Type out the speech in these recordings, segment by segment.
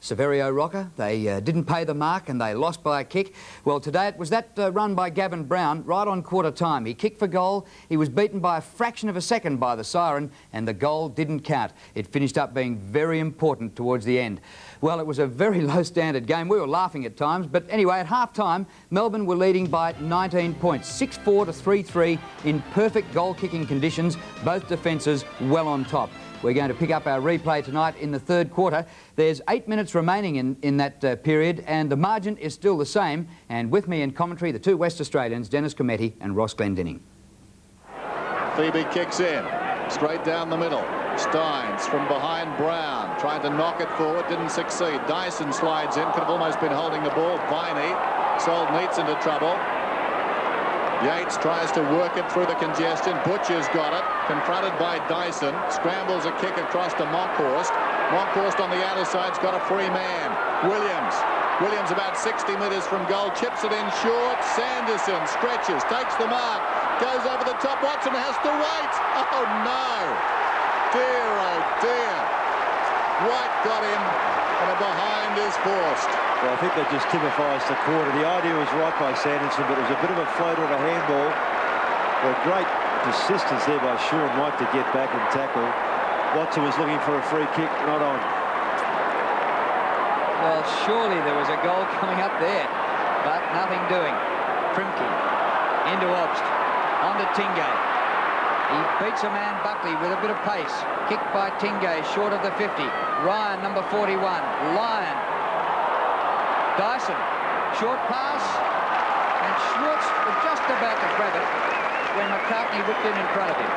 Severio Rocker, they didn't pay the mark and they lost by a kick. Well, today it was that run by Gavin Brown right on quarter time. He kicked for goal, he was beaten by a fraction of a second by the siren, and the goal didn't count. It finished up being very important towards the end. Well, it was a very low standard game. We were laughing at times, but anyway, at half-time, Melbourne were leading by 19 points, 6-4 to 3-3 in perfect goal-kicking conditions, both defences well on top. We're going to pick up our replay tonight in the third quarter. There's 8 minutes remaining in that period, and the margin is still the same. And with me in commentary, the two West Australians, Dennis Cometti and Ross Glendinning. Phoebe kicks in, straight down the middle. Steins from behind Brown, trying to knock it forward, didn't succeed. Dyson slides in, could have almost been holding the ball. Viney, sold Neitz into trouble. Yates tries to work it through the congestion. Butcher's got it, confronted by Dyson. Scrambles a kick across to Monkhorst. Monkhorst on the outer side's got a free man. Williams about 60 metres from goal, chips it in short. Sanderson stretches, takes the mark, goes over the top. Watson has to wait. Oh no! Dear, oh dear. White got him, and a behind is forced. Well, I think that just typifies the quarter. The idea was right by Sanderson, but it was a bit of a floater of a handball. Well, great persistence there by Sean White to get back and tackle. Watson was looking for a free kick, not on. Well, surely there was a goal coming up there, but nothing doing. Primke into Obst, on to Tingay. He beats a man, Buckley, with a bit of pace. Kicked by Tingay, short of the 50. Ryan, number 41. Lyon. Dyson, short pass, and Schwartz was just about to grab it when McCartney whipped in front of him.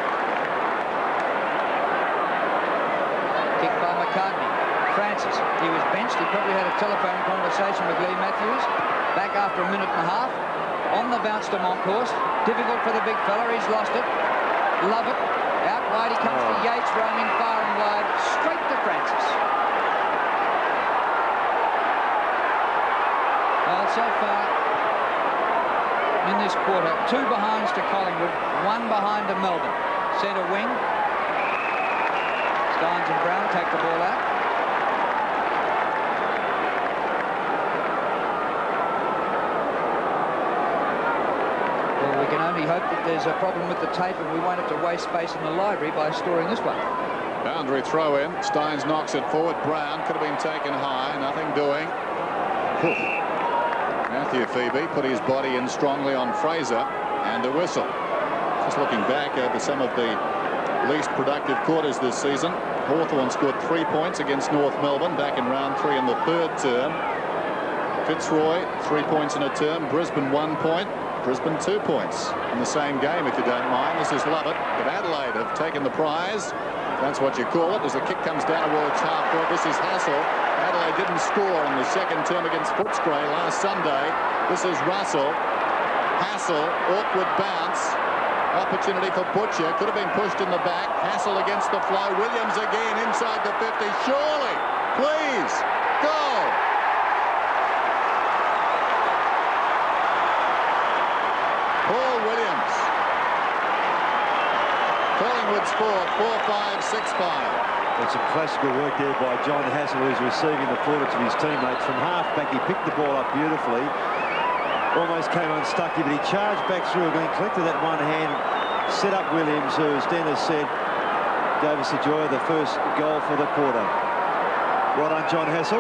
Kick by McCartney. Francis, he was benched. He probably had a telephone conversation with Lee Matthews. Back after a minute and a half. On the bounce to Monkhorst. Difficult for the big fella. He's lost it. Love it. Out wide he comes to Yates, roaming far and wide. Straight to Francis. Well, so far in this quarter, 2 behinds to Collingwood, 1 behind to Melbourne. Centre wing. Steins and Brown take the ball out. Well, we can only hope that there's a problem with the tape and we won't have to waste space in the library by storing this one. Boundary throw in. Steins knocks it forward. Brown could have been taken high. Nothing doing. Matthew Phoebe put his body in strongly on Fraser, and a whistle. Just looking back over some of the least productive quarters this season, Hawthorn scored 3 points against North Melbourne back in round 3 in the third term. Fitzroy 3 points in a term. Brisbane 1 point. Brisbane 2 points in the same game, if you don't mind. This is Lovett, but Adelaide have taken the prize. That's what you call it, as the kick comes down towards half court. This is Hassel. Adelaide didn't score in the second term against Footscray last Sunday. This is Russell. Hassel, awkward bounce. Opportunity for Butcher. Could have been pushed in the back. Hassel against the flow. Williams again inside the 50. Surely. Please. Goal. Paul Williams. Collingwood's fourth. 4-5, 6-5. That's some classical work there by John Hassel, who's receiving the plaudits of his teammates. From half-back, he picked the ball up beautifully. Almost came unstuck here, but he charged back through again, collected that one hand, set up Williams, who, as Dennis said, gave us the joy of the first goal for the quarter. Well done, John Hassel.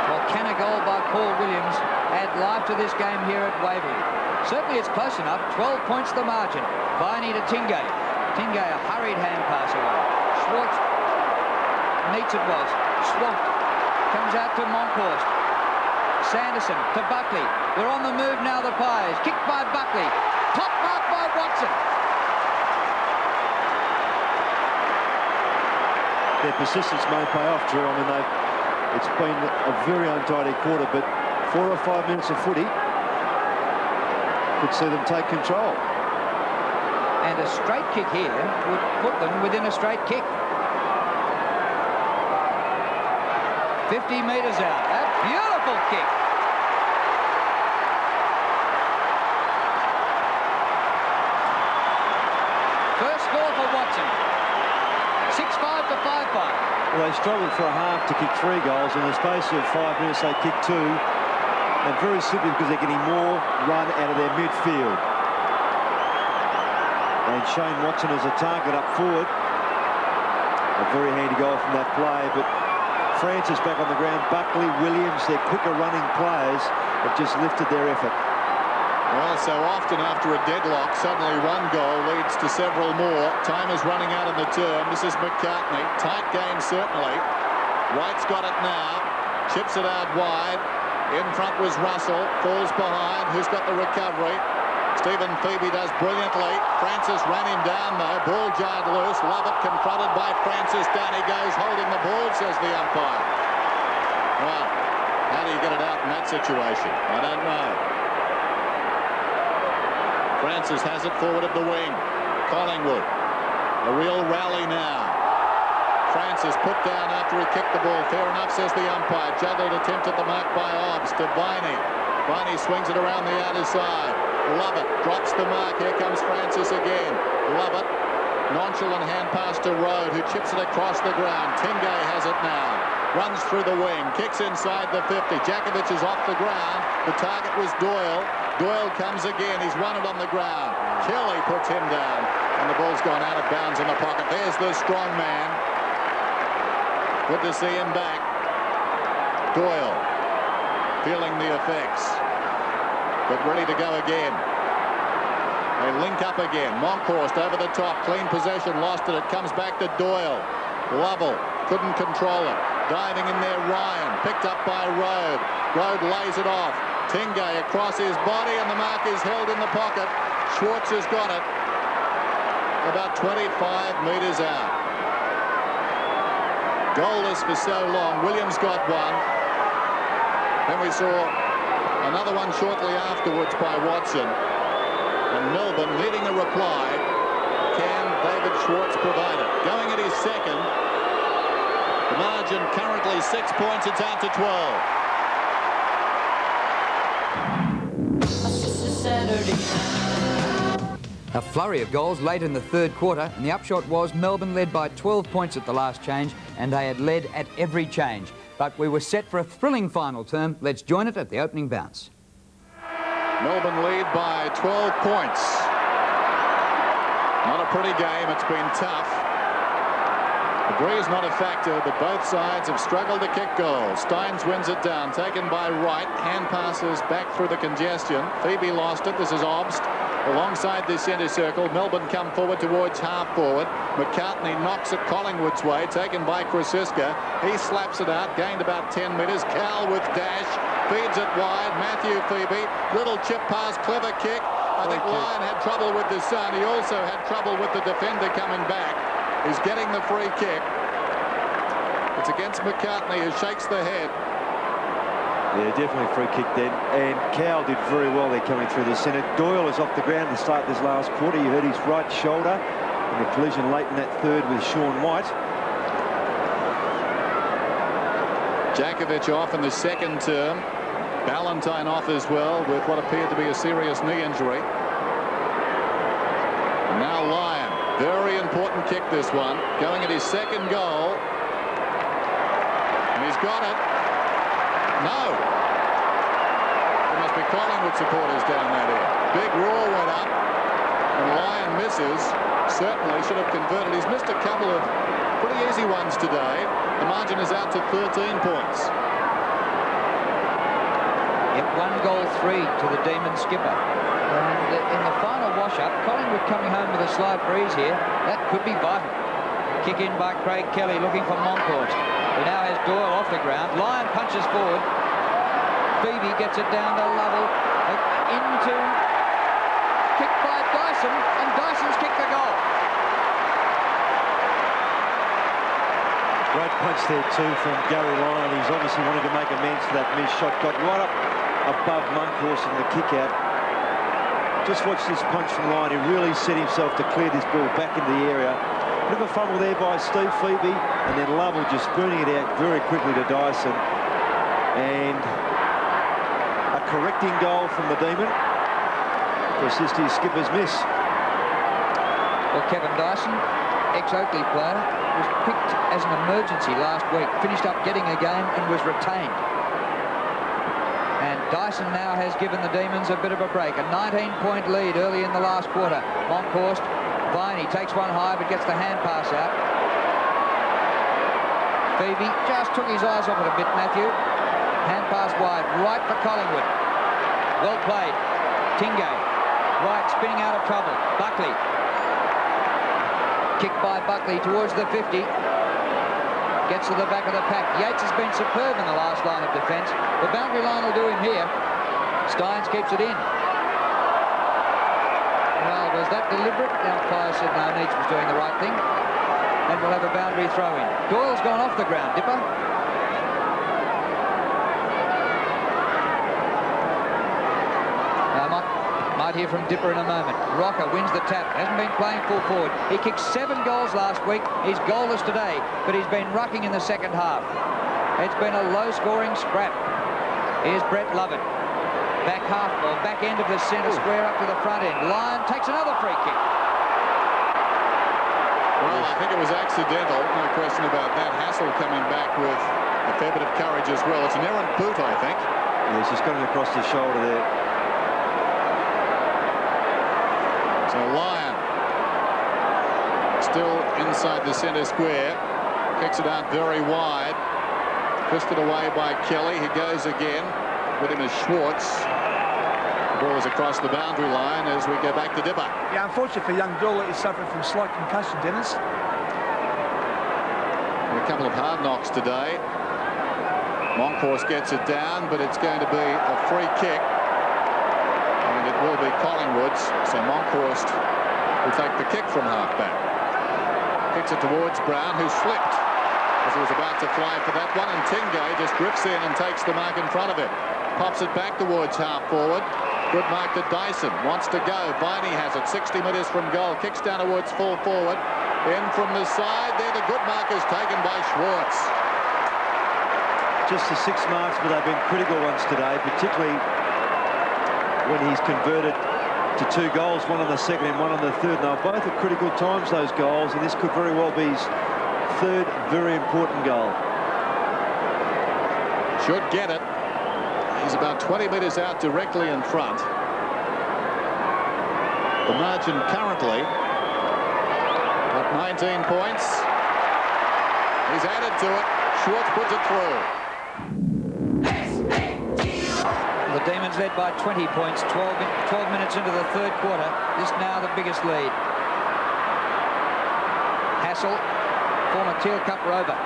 Well, can a goal by Paul Williams add life to this game here at Waverley? Certainly it's close enough. 12 points the margin. Viney to Tingay. Tingay, a hurried hand pass away. Schwartz, Neitz it was. Swamped. Comes out to Monkhorst. Sanderson to Buckley. They're on the move now, the Pies. Kicked by Buckley. Top mark by Watson. Their persistence may pay off, Drew. I mean, it's been a very untidy quarter, but 4 or 5 minutes of footy could see them take control. And a straight kick here would put them within a straight kick. 50 metres out. A beautiful kick. score for Watson. 6-5 to 5-5. Well, they struggled for a half to kick 3 goals. In the space of 5 minutes, they kicked 2. And very simply because they're getting more run out of their midfield. And Shane Watson as a target up forward. A very handy goal from that play, but Francis back on the ground. Buckley, Williams, their quicker running players have just lifted their effort. Well, so often after a deadlock, suddenly one goal leads to several more. Time is running out on the term. This is McCartney. Tight game, certainly. White's got it now. Chips it out wide. In front was Russell. Falls behind. Who's got the recovery? Stephen Phoebe does brilliantly. Francis ran him down, though. Ball jarred loose. Lovett confronted by Francis. Down he goes, holding the ball, says the umpire. Well, how do you get it out in that situation? I don't know. Francis has it forward of the wing. Collingwood. A real rally now. Francis put down after he kicked the ball. Fair enough, says the umpire. Juggled attempt at the mark by Obbs to Viney. Viney swings it around the outer side. Lovett drops the mark. Here comes Francis again. Lovett. Nonchalant hand pass to Rode, who chips it across the ground. Tingay has it now. Runs through the wing. Kicks inside the 50. Jakovic is off the ground. The target was Doyle. Doyle comes again. He's won it on the ground. Kelly puts him down. And the ball's gone out of bounds in the pocket. There's the strong man. Good to see him back. Doyle feeling the effects, but ready to go again. They link up again. Monkhorst over the top. Clean possession. Lost it. It comes back to Doyle. Lovell couldn't control it. Diving in there, Ryan. Picked up by Rode. Rode lays it off. Tingay across his body, and the mark is held in the pocket. Schwartz has got it. About 25 metres out. Goalless for so long. Williams got one. Then we saw another one shortly afterwards by Watson. And Melbourne needing a reply. Can David Schwartz provide it? Going at his second. The margin currently 6 points. It's out to 12. A flurry of goals late in the third quarter, and the upshot was Melbourne led by 12 points at the last change, and they had led at every change. But we were set for a thrilling final term. Let's join it at the opening bounce. Melbourne lead by 12 points. Not a pretty game. It's been tough. The breeze not a factor, but both sides have struggled to kick goals. Steins wins it down, taken by Wright. Hand passes back through the congestion. Phoebe lost it. This is Obst. Alongside the centre circle, Melbourne come forward towards half forward. McCartney knocks it Collingwood's way, taken by Krasiska. He slaps it out, gained about 10 metres. Cal with dash, feeds it wide. Matthew Phoebe, little chip pass, clever kick. I think Lyon had trouble with the sun. He also had trouble with the defender coming back. He's getting the free kick. It's against McCartney, who shakes the head. Yeah, definitely free kick then. And Cowell did very well there coming through the centre. Doyle is off the ground to start this last quarter. You heard his right shoulder in the collision late in that third with Sean White. Jakovic off in the second term. Ballantyne off as well with what appeared to be a serious knee injury. And now Lyon. Very important kick, this one. Going at his second goal. And he's got it. No. There must be Collingwood supporters down that end. Big roar went up. And Lyon misses. Certainly should have converted. He's missed a couple of pretty easy ones today. The margin is out to 13 points. Yep, 1-3 to the Demon skipper. And in the final wash-up, Collingwood coming home with a slight breeze here. That could be vital. Kick in by Craig Kelly, looking for Monkhorst. He now has Doyle off the ground. Lyon punches forward. Phoebe gets it down to Lovell. Into... kicked by Dyson, and Dyson's kicked the goal. Great punch there too from Gary Lyon. He's obviously wanting to make amends for that missed shot. Got right up above Monkhorst in the kick out. Just watch this punch from Lyon. He really set himself to clear this ball back into the area. Bit of a fumble there by Steve Phoebe, and then Lovell just spooning it out very quickly to Dyson. And a correcting goal from the Demon to assist his skipper's miss. Well, Kevin Dyson, ex-Oakley player, was picked as an emergency last week, finished up getting a game and was retained. And Dyson now has given the Demons a bit of a break. A 19-point lead early in the last quarter. Monkhorst, Viney takes one high but gets the hand pass out. Phoebe just took his eyes off it a bit, Matthew. Hand pass wide, right for Collingwood. Well played. Tingay, right, spinning out of trouble. Buckley. Kicked by Buckley towards the 50. Gets to the back of the pack. Yates has been superb in the last line of defence. The boundary line will do him here. Stynes keeps it in. Well, was that deliberate? The umpire said no, Neitz was doing the right thing. And we'll have a boundary throw in. Doyle's gone off the ground, Dipper. Might hear from Dipper in a moment. Rocker wins the tap. Hasn't been playing full forward. He kicked 7 goals last week. He's goalless today, but he's been rucking in the second half. It's been a low-scoring scrap. Here's Brett Lovett. Back half, or back end of the centre square up to the front end. Lyon takes another free kick. Well, I think it was accidental. No question about that. Hassel coming back with a fair bit of courage as well. It's an errant boot, I think. Yeah, he's just got him across the shoulder there. So Lyon still inside the centre square. Kicks it out very wide. Twisted away by Kelly. He goes again. With him is Schwartz. The ball is across the boundary line as we go back to Dipper. Yeah, unfortunately for young Doyle, he's suffering from slight concussion, Dennis. A couple of hard knocks today. Monkhorst gets it down, but it's going to be a free kick. And it will be Collingwood's. So Monkhorst will take the kick from half-back. Kicks it towards Brown, who slipped as he was about to fly for that one. And Tingay just drifts in and takes the mark in front of him. Pops it back towards half-forward. Good mark to Dyson. Wants to go. Viney has it. 60 metres from goal. Kicks down towards full forward. In from the side. There, the good mark is taken by Schwartz. Just the 6 marks, but they've been critical ones today, particularly when he's converted to 2 goals, one on the second and one on the third. Now, both at critical times, those goals, and this could very well be his 3rd very important goal. Should get it. He's about 20 metres out directly in front. The margin currently at 19 points. He's added to it. Schwartz puts it through. The Demons led by 20 points, 12 minutes into the 3rd quarter. This now the biggest lead. Hassel, former Teal Cup rover.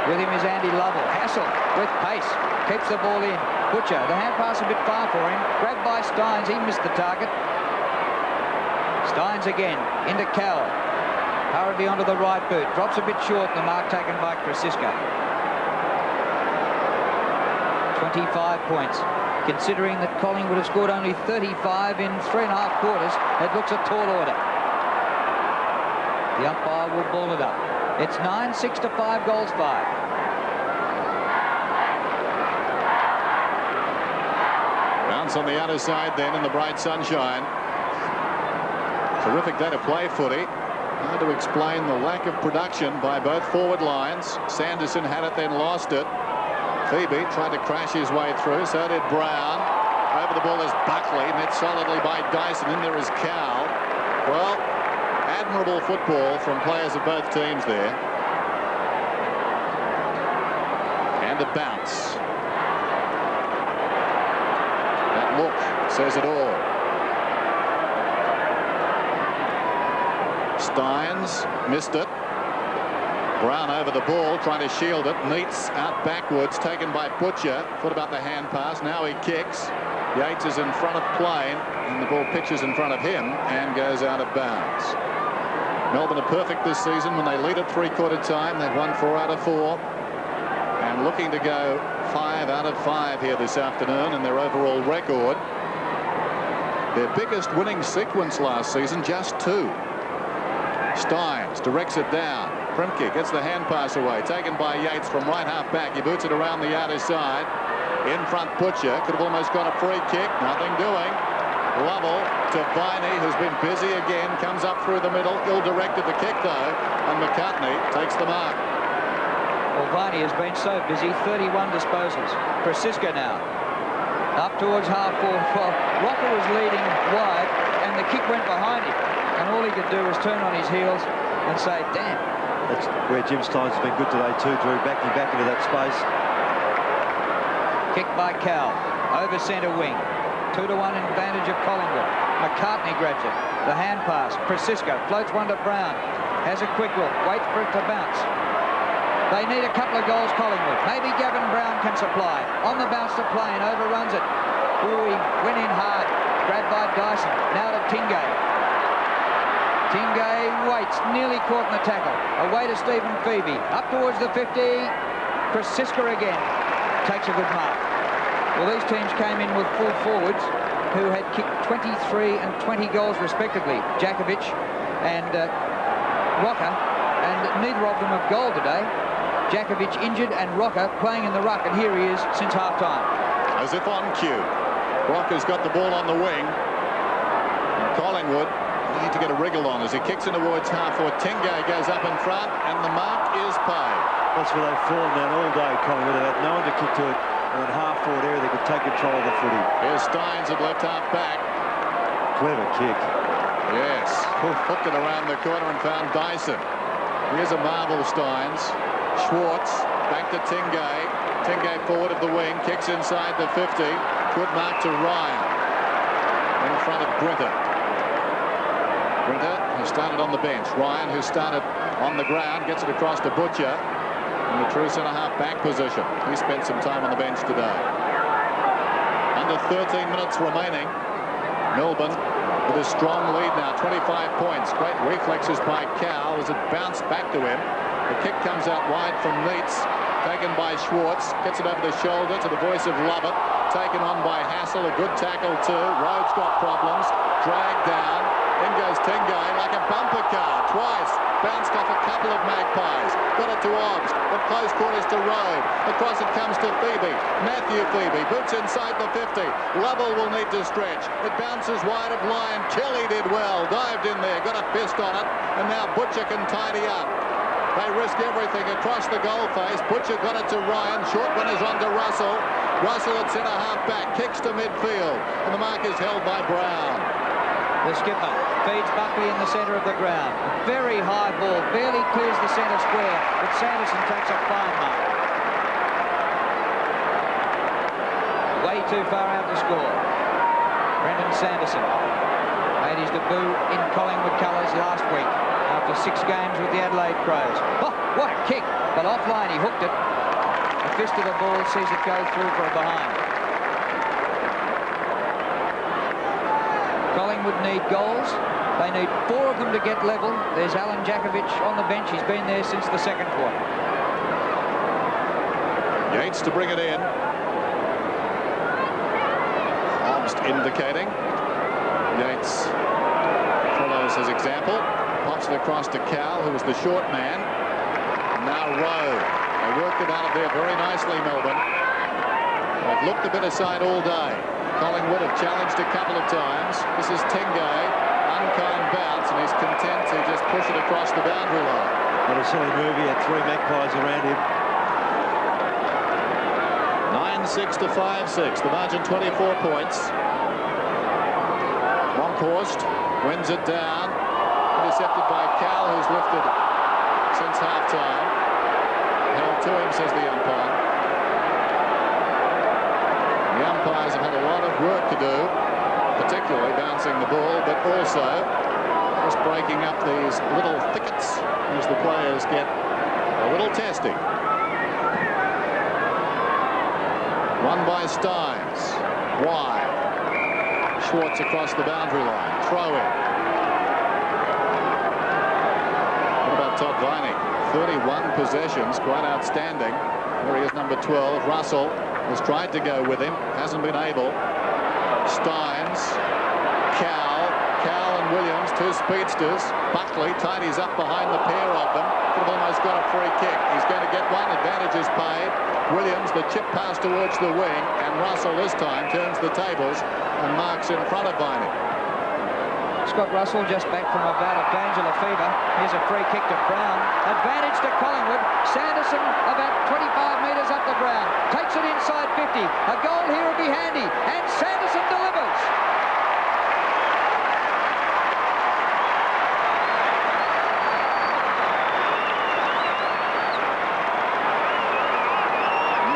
With him is Andy Lovell. Hassel with pace. Keeps the ball in. Butcher, the hand pass a bit far for him. Grabbed by Stynes. He missed the target. Stynes again. Into Cal. Hurriedly onto the right boot. Drops a bit short. The mark taken by Krasiska. 25 points. Considering that Collingwood have scored only 35 in 3.5 quarters, it looks a tall order. The umpire will ball it up. It's 9-6 to 5 goals 5. Bounce on the outer side then in the bright sunshine. Terrific day to play footy. Hard to explain the lack of production by both forward lines. Sanderson had it, then lost it. Phoebe tried to crash his way through, so did Brown. Over the ball is Buckley, met solidly by Dyson. In there is Cal. Well, admirable football from players of both teams there. And a bounce. That look says it all. Stynes missed it. Brown over the ball, trying to shield it. Neitz out backwards, taken by Butcher. Thought about the hand pass. Now he kicks. Yates is in front of Plain, and the ball pitches in front of him and goes out of bounds. Melbourne are perfect this season when they lead at 3/4 time. They've won 4 out of 4. And looking to go 5 out of 5 here this afternoon in their overall record. Their biggest winning sequence last season, just 2. Stynes directs it down. Primke gets the hand pass away, taken by Yates from right half back. He boots it around the outer side. In front, Butcher could have almost got a free kick. Nothing doing. Lovell to Viney, who's been busy again, comes up through the middle, ill-directed the kick though, and McCartney takes the mark. Well, Viney has been so busy, 31 disposals. Francisco now, up towards half-forward. Well, Rocker was leading wide, and the kick went behind him, and all he could do was turn on his heels and say, damn. That's where Jim Steins has been good today too, Drew, backing back into that space. Kick by Cal, over centre wing. 2-1 advantage of Collingwood. McCartney grabs it. The hand pass. Francisco floats one to Brown. Has a quick look. Waits for it to bounce. They need a couple of goals, Collingwood. Maybe Gavin Brown can supply. On the bounce to Plain. Overruns it. Ooh, he went in hard. Grabbed by Dyson. Now to Tingay. Tingay waits. Nearly caught in the tackle. Away to Stephen Phoebe. Up towards the 50. Francisco again. Takes a good mark. Well, these teams came in with full forwards who had kicked 23 and 20 goals respectively. Jakovic and Rocker, and neither of them have goal today. Jakovic injured and Rocker playing in the ruck, and here he is since half-time. As if on cue. Rocker's got the ball on the wing. And Collingwood need to get a wriggle on as he kicks in towards half-forward. Tingay goes up in front, and the mark is paid. That's where they've fallen down all day, Collingwood. They've had no one to kick to it. And at half-forward area, they could take control of the footy. Here's Steins at left half-back. Clever kick. Yes. Hooked it around the corner and found Dyson. Here's a marvel, Steins. Schwartz back to Tingay. Tingay forward of the wing. Kicks inside the 50. Good mark to Ryan. In front of Brinter. Brinter, who started on the bench. Ryan, who started on the ground, gets it across to Butcher. In the true centre-half back position. He spent some time on the bench today. Under 13 minutes remaining. Melbourne with a strong lead now, 25 points. Great reflexes by Cal as it bounced back to him. The kick comes out wide from Neitz, taken by Schwartz. Gets it over the shoulder to the voice of Lovett. Taken on by Hassel, a good tackle too. Rhodes got problems. Dragged down. In goes Tingay like a bumper car. Twice. Bounced off a couple of Magpies. Got it to Obbs. At close quarters to Rode. Across it comes to Phoebe. Matthew Phoebe. Boots inside the 50. Lovell will need to stretch. It bounces wide of Lyon. Kelly did well. Dived in there. Got a fist on it. And now Butcher can tidy up. They risk everything across the goal face. Butcher got it to Ryan. Short one is on to Russell. Russell at centre half back. Kicks to midfield. And the mark is held by Brown. The skipper feeds Buckley in the centre of the ground. Very high ball, barely clears the centre square, but Sanderson takes a fine mark. Way too far out to score. Brendan Sanderson made his debut in Collingwood colours last week after 6 games with the Adelaide Crows. Oh, what a kick! But offline he hooked it. The fist of the ball sees it go through for a behind. Collingwood need goals. They need 4 of them to get level. There's Alan Jakovic on the bench. He's been there since the second quarter. Yates to bring it in. Almost indicating. Yates follows his example. Pops it across to Cal, who was the short man. Now Rowe. They worked it out of there very nicely, Melbourne. They've looked a bit aside all day. Collingwood have challenged a couple of times. This is Tingay, unkind bounce, and he's content to just push it across the boundary line. What a silly move. He had 3 Magpies around him. 9-6 to 5-6. The margin 24 points. Monkhorst wins it down. Intercepted by Cal, who's lifted since half-time. Held to him, says the umpire. The umpires have had a lot of work to do, particularly bouncing the ball, but also just breaking up these little thickets as the players get a little testy. Won by Steins. Wide. Schwartz across the boundary line. Throw in. What about Todd Viney? 31 possessions, quite outstanding. There he is, number 12. Russell has tried to go with him, hasn't been able. Steins, Cal and Williams. two speedsters. Buckley tidies up behind the pair of them. Could have almost got a free kick. He's going to get one. Advantage is paid. Williams, the chip pass towards the wing, and Russell this time turns the tables and marks in front of Viney. Scott Russell just back from a bout of glandular fever. Here's a free kick to Brown. Advantage to Collingwood. Sanderson about 25 metres up the ground. Takes it inside 50. A goal here would be handy. And Sanderson delivers.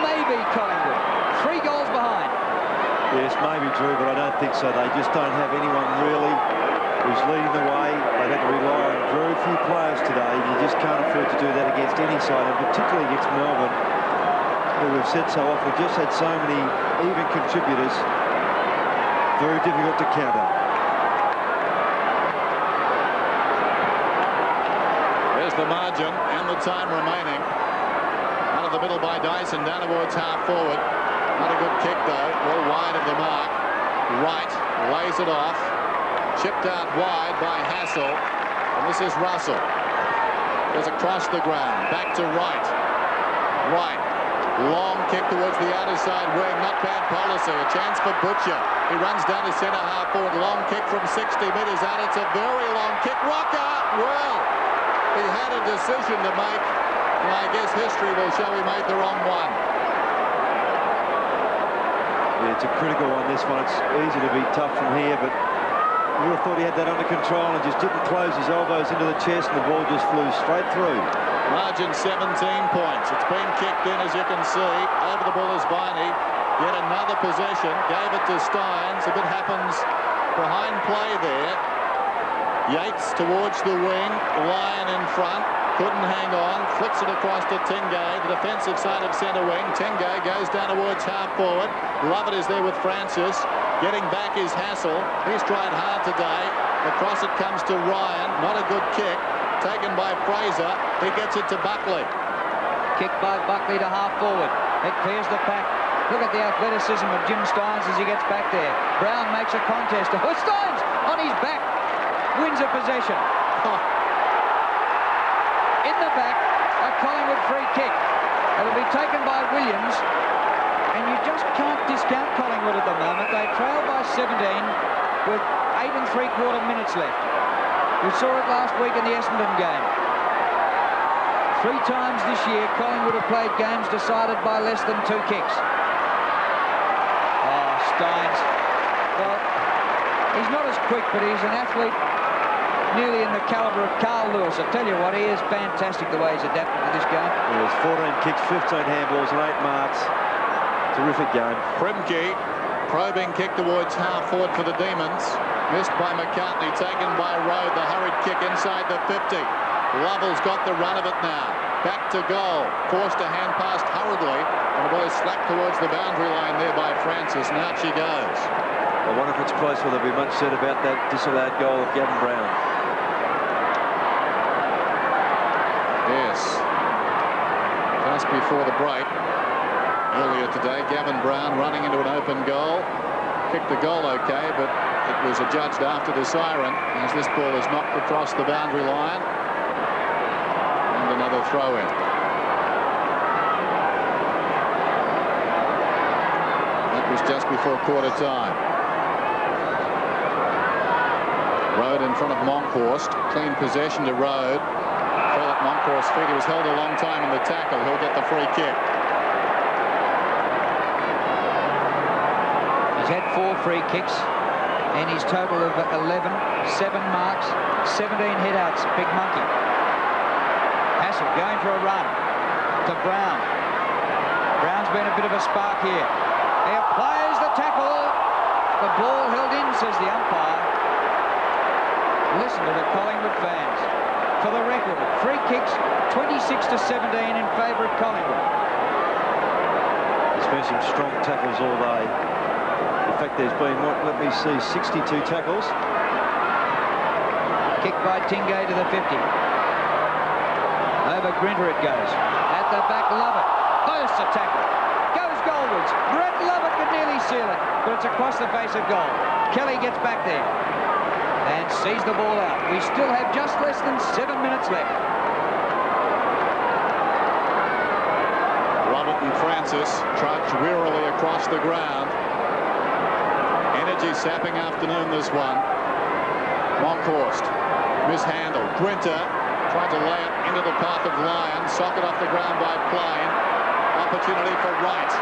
Maybe Collingwood. 3 goals behind. Yes, maybe Drew, but I don't think so. They just don't have anyone really who's leading the way. They've had to rely on very few players today. You just can't afford to do that against any side, and particularly against Melbourne, who we've said so often, just had so many even contributors. Very difficult to counter. There's the margin and the time remaining. Out of the middle by Dyson, down towards half forward. Not a good kick though, well wide of the mark. Wright lays it off. Chipped out wide by Hassel. And this is Russell. Goes across the ground. Back to Wright. Wright. Long kick towards the outer side wing. Not bad policy. A chance for Butcher. He runs down to centre half forward. Long kick from 60 metres out. It's a very long kick. Rocker! Well, he had a decision to make. And I guess history will show he made the wrong one. Yeah, it's a critical one, this one. It's easy to be tough from here, but you would have thought he had that under control and just didn't close his elbows into the chest, and the ball just flew straight through. Margin 17 points. It's been kicked in, as you can see. Over the ball is Viney. Yet another possession. Gave it to Stynes. If it happens behind play there. Yates towards the wing. Lyon in front. Couldn't hang on. Flicks it across to Tingay, the defensive side of centre wing. Tingay goes down towards half forward. Lovett is there with Francis. Getting back is Hassel. He's tried hard today. Across it comes to Ryan. Not a good kick. Taken by Fraser. He gets it to Buckley. Kick by Buckley to half forward. It clears the pack. Look at the athleticism of Jim Stynes as he gets back there. Brown makes a contest. Oh, Stynes on his back. Wins a possession. In the back, a Collingwood free kick. It'll be taken by Williams. And you just can't discount Collingwood at the moment. They trail by 17 with 8 3/4 minutes left. We saw it last week in the Essendon game. 3 times this year, Collingwood have played games decided by less than 2 kicks. Oh, Stynes. Well, he's not as quick, but he's an athlete nearly in the calibre of Carl Lewis. I tell you what, he is fantastic the way he's adapted to this game. There's 14 kicks, 15 handballs and 8 marks. Terrific game. Primke, probing kick towards half forward for the Demons. Missed by McCartney, taken by Rowe. The hurried kick inside the 50. Lovell's got the run of it now. Back to goal. Forced a hand pass hurriedly. And the ball is slapped towards the boundary line there by Francis. And out she goes. I wonder if it's close, will there be much said about that disallowed goal of Gavin Brown? Yes. Just before the break. Earlier today, Gavin Brown running into an open goal. Kicked the goal okay, but it was adjudged after the siren as this ball is knocked across the boundary line. And another throw-in. That was just before quarter time. Road in front of Monkhorst. Clean possession to Road. Fell at Monkhorst's feet. He was held a long time in the tackle. He'll get the free kick. He's had 4 free kicks and his total of 11, 7 marks, 17 hit-outs. Big monkey. Hassel going for a run to Brown. Brown's been a bit of a spark here. He applies the tackle. The ball held in, says the umpire. Listen to the Collingwood fans. For the record, free kicks 26-17 in favour of Collingwood. There's been some strong tackles all day. In fact, there's been, what, let me see, 62 tackles. Kick by Tingay to the 50. Over Grinter it goes. At the back, Lovett. Bursts a tackle. Goes goalwards. Brett Lovett could nearly seal it, but it's across the face of goal. Kelly gets back there. And sees the ball out. We still have just less than 7 minutes left. Robert and Francis trudge wearily across the ground. Energy-sapping afternoon, this one. Monkhorst mishandled. Grinter tried to lay it into the path of Lyon. Socket off the ground by Plain. Opportunity for Wright.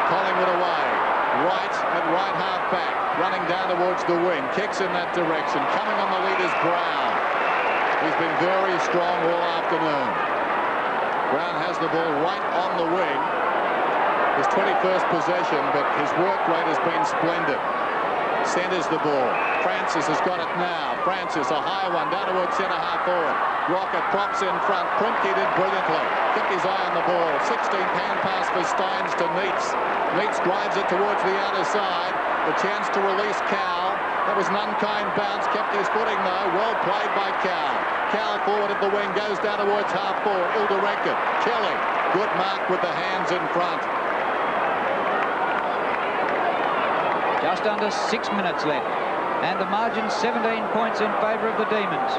Collingwood away. Wright at right half back. Running down towards the wing. Kicks in that direction. Coming on the lead is Brown. He's been very strong all afternoon. Brown has the ball right on the wing. His 21st possession, but his work rate has been splendid. Centres the ball. Francis has got it now. Francis, a high one, down towards centre half forward. Rocket props in front. Primke did brilliantly. Kept his eye on the ball. 16th hand pass for Steins to Neitz. Neitz drives it towards the outer side. The chance to release Cowell. That was an unkind bounce. Kept his footing though. Well played by Cowell. Cowell forward at the wing. Goes down towards half forward. Ill-directed. Kelly. Good mark with the hands in front. Just under 6 minutes left. And the margin 17 points in favour of the Demons.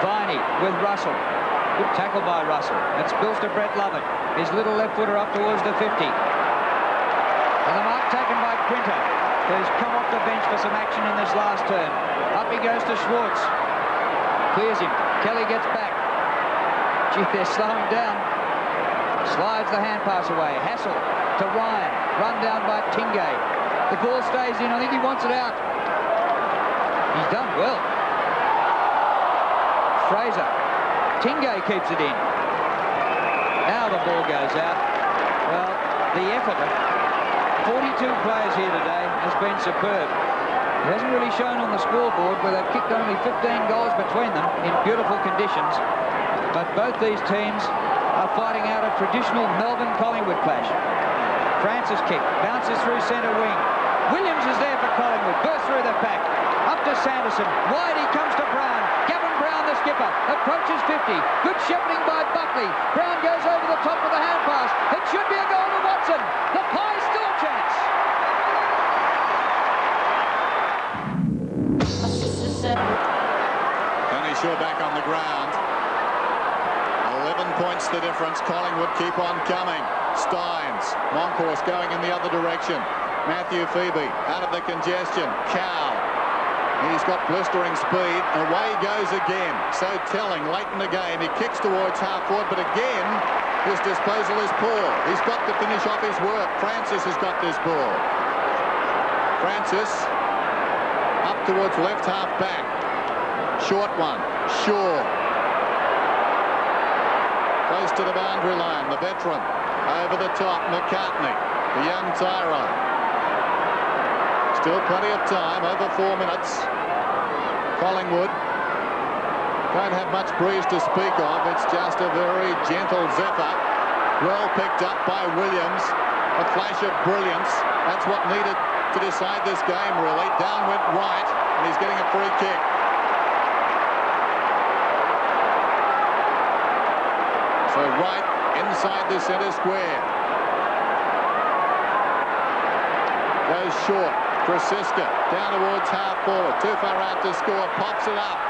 Viney with Russell. Good tackle by Russell. It spills to Brett Lovett. His little left footer up towards the 50. And the mark taken by Quinter, who's come off the bench for some action in this last term. Up he goes to Schwartz. Clears him. Kelly gets back. Gee, they're slowing down. Slides the hand pass away. Hassel to Ryan. Run down by Tingay. The ball stays in. I think he wants it out. He's done well. Fraser. Tingay keeps it in. Now the ball goes out. Well, the effort of 42 players here today has been superb. It hasn't really shown on the scoreboard where they've kicked only 15 goals between them in beautiful conditions. But both these teams are fighting out a traditional Melbourne-Collingwood clash. Francis kick, bounces through centre wing. Williams is there for Collingwood, bursts through the pack. Up to Sanderson, wide he comes to Brown. Gavin Brown, the skipper, approaches 50. Good shepherding by Buckley. Brown goes over the top with the hand pass. It should be a goal to Watson. The Pies still a chance. Tony Shaw back on the ground. 11 points the difference. Collingwood keep on coming. Steins. Monkhorst going in the other direction. Matthew Phoebe out of the congestion. Cowell. He's got blistering speed. Away he goes again. So telling late in the game. He kicks towards half forward, but again his disposal is poor. He's got to finish off his work. Francis has got this ball. Francis up towards left half back. Short one. Shaw. Close to the boundary line. The veteran. Over the top. McCartney. The young Tyrone. Still plenty of time, over 4 minutes. Collingwood don't have much breeze to speak of. It's just a very gentle zephyr. Well picked up by Williams. A flash of brilliance. That's what needed to decide this game, really. Down went Wright, and he's getting a free kick. So Wright inside the centre square. Goes short. Krasiska down towards half forward. Too far out to score. Pops it up.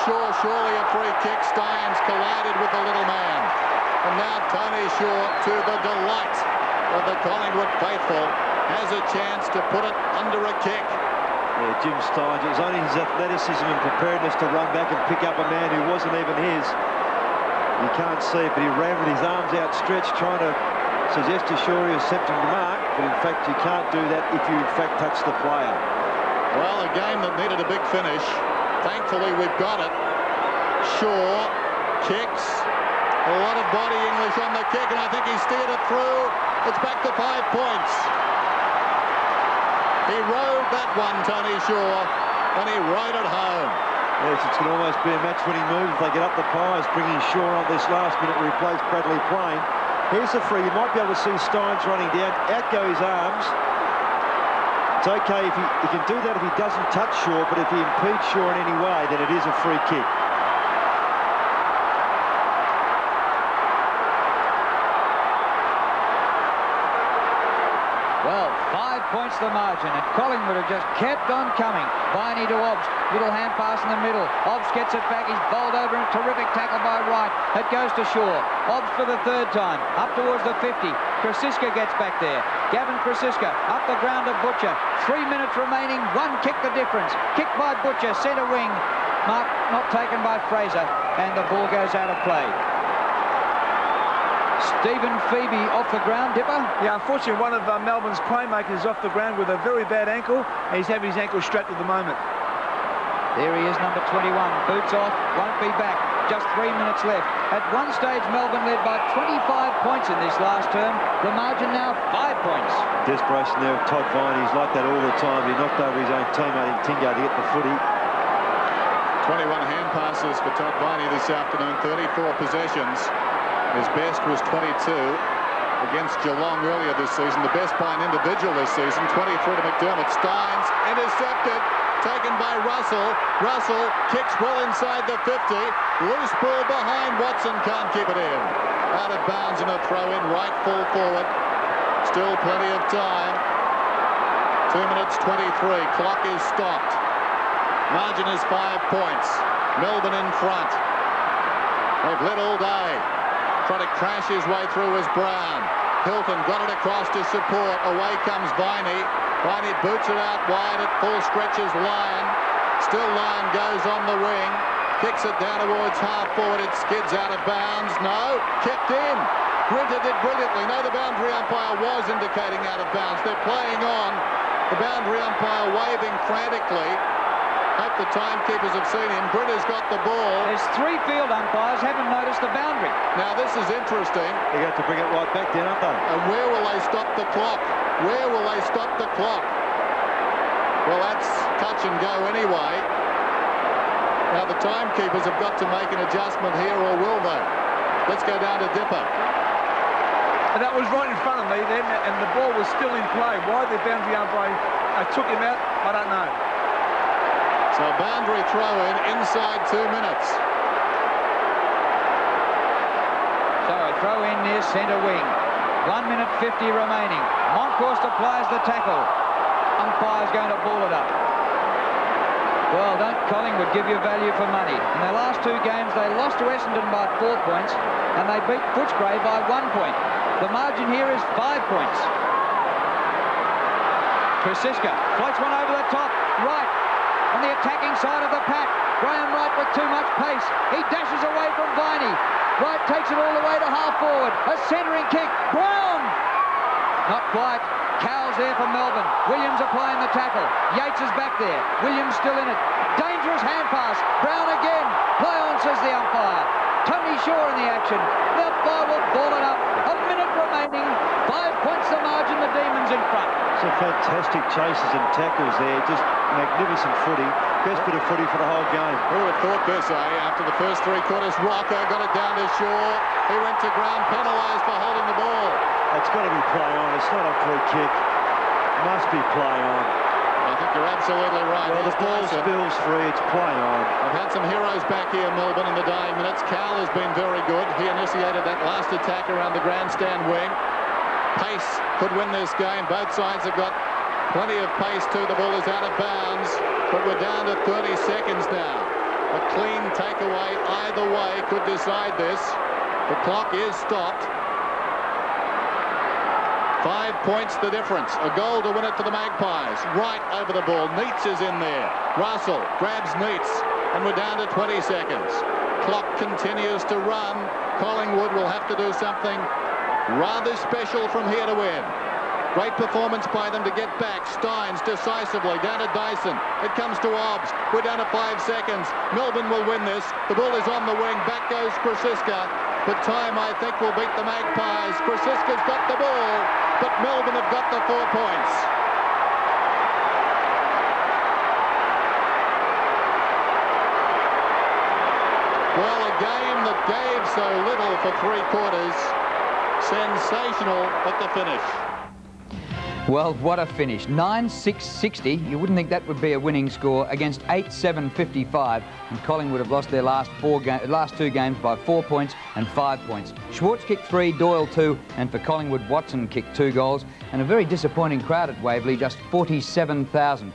Shaw surely a free kick. Steins collided with the little man. And now Tony Shaw, to the delight of the Collingwood faithful, has a chance to put it under a kick. Yeah, Jim Steins, it was only his athleticism and preparedness to run back and pick up a man who wasn't even his. You can't see it, but he ran with his arms outstretched, trying to suggest to Shaw he was attempting to mark, but in fact you can't do that if you in fact touch the player. Well, a game that needed a big finish. Thankfully we've got it. Shaw kicks. A lot of body English on the kick, and I think he steered it through. It's back to 5 points. He rode that one, Tony Shaw, and he rode it home. Yes, it's going to almost be a match-winning move if they get up the Pies, bringing Shaw on this last minute to replace Bradley Plain. Here's the free. You might be able to see Steins running down. Out go his arms. It's okay if he can do that if he doesn't touch Shaw, but if he impedes Shaw in any way, then it is a free kick. Well, 5 points the margin, and Collingwood have just kept on coming. Viney to Obbs, little hand pass in the middle. Obbs gets it back, he's bowled over, and a terrific tackle by Wright. It goes to Shaw. Obbs for the third time, up towards the 50. Krasiska gets back there. Gavin Krasiska up the ground to Butcher. 3 minutes remaining, one kick the difference. Kick by Butcher, centre wing. Mark not taken by Fraser, and the ball goes out of play. Stephen Phoebe off the ground, Dipper. Yeah, unfortunately, one of Melbourne's playmakers is off the ground with a very bad ankle. And he's having his ankle strapped at the moment. There he is, number 21. Boots off, won't be back. Just 3 minutes left. At one stage, Melbourne led by 25 points in this last term. The margin now 5 points. Desperation there of Todd Viney. He's like that all the time. He knocked over his own teammate in Tingo to get the footy. 21 hand passes for Todd Viney this afternoon, 34 possessions. His best was 22 against Geelong earlier this season. The best by an individual this season, 23 to McDermott. Stynes intercepted, taken by Russell. Russell kicks well inside the 50. Loose ball behind. Watson can't keep it in. Out of bounds and a throw in, right full forward. Still plenty of time. 2 minutes 23. Clock is stopped. Margin is 5 points. Melbourne in front. They've led all day. Trying to crash his way through is Brown. Hilton got it across to support. Away comes Viney. Viney boots it out wide at full stretches. Lyon. Still Lyon goes on the wing. Kicks it down towards half forward. It skids out of bounds. No. Kept in. Grinter did brilliantly. No, the boundary umpire was indicating out of bounds. They're playing on. The boundary umpire waving frantically. Hope the timekeepers have seen him. Grinter's got the ball. There's 3 field umpires haven't noticed the boundary. Now this is interesting. They have to bring it right back down, aren't they? And where will they stop the clock? Where will they stop the clock? Well, that's touch and go anyway. Now the timekeepers have got to make an adjustment here, or will they? Let's go down to Dipper. And that was right in front of me then, and the ball was still in play. Why the boundary umpire took him out, I don't know. So boundary throw in inside 2 minutes. So a throw in near centre wing. 1 minute 50 remaining. Monkhorst applies the tackle. Umpire's going to ball it up. Well, don't Collingwood give you value for money? In their last 2 games, they lost to Essendon by 4 points, and they beat Footscray by 1 point. The margin here is 5 points. Krasiska floats one over the top. Right. On the attacking side of the pack. Graham Wright with too much pace. He dashes away from Viney. Wright takes it all the way to half forward. A centering kick. Brown! Not quite. Cowles there for Melbourne. Williams applying the tackle. Yates is back there. Williams still in it. Dangerous hand pass. Brown again. Play on, says the umpire. Tony Shaw in the action. The umpire will ball it up. A minute remaining. 5 points the margin. The Demons in front. Some fantastic chases and tackles there. Just magnificent footy. Best bit of footy for the whole game. Who would have thought this, eh? After the first 3 quarters, Rocker got it down to Shaw. He went to ground, penalised for holding the ball. It's got to be play on. It's not a free kick. Must be play on. I think you're absolutely right. Well, the Here's ball Dyson. spills free. It's play on. I've had some heroes back here, Melbourne, in the dying minutes. Cal has been very good. He initiated that last attack around the grandstand wing. Pace could win this game. Both sides have got plenty of pace too. The ball is out of bounds, but we're down to 30 seconds now. A clean takeaway either way could decide this. The clock is stopped. 5 points the difference. A goal to win it for the Magpies. Right over the ball. Neitz is in there. Russell grabs Neitz, and we're down to 20 seconds. Clock continues to run. Collingwood will have to do something rather special from here to win. Great performance by them to get back. Stynes decisively down to Dyson. It comes to Obbs. We're down to 5 seconds. Melbourne will win this. The ball is on the wing. Back goes Krasiska. But time, I think, will beat the Magpies. Krasiska's got the ball, but Melbourne have got the 4 points. Well, a game that gave so little for 3 quarters. Sensational at the finish. Well, what a finish. 9-6-60. You wouldn't think that would be a winning score against 8-7-55. And Collingwood have lost their last two games by 4 points and 5 points. Schwartz kicked 3, Doyle 2, and for Collingwood, Watson kicked 2 goals. And a very disappointing crowd at Waverley, just 47,000.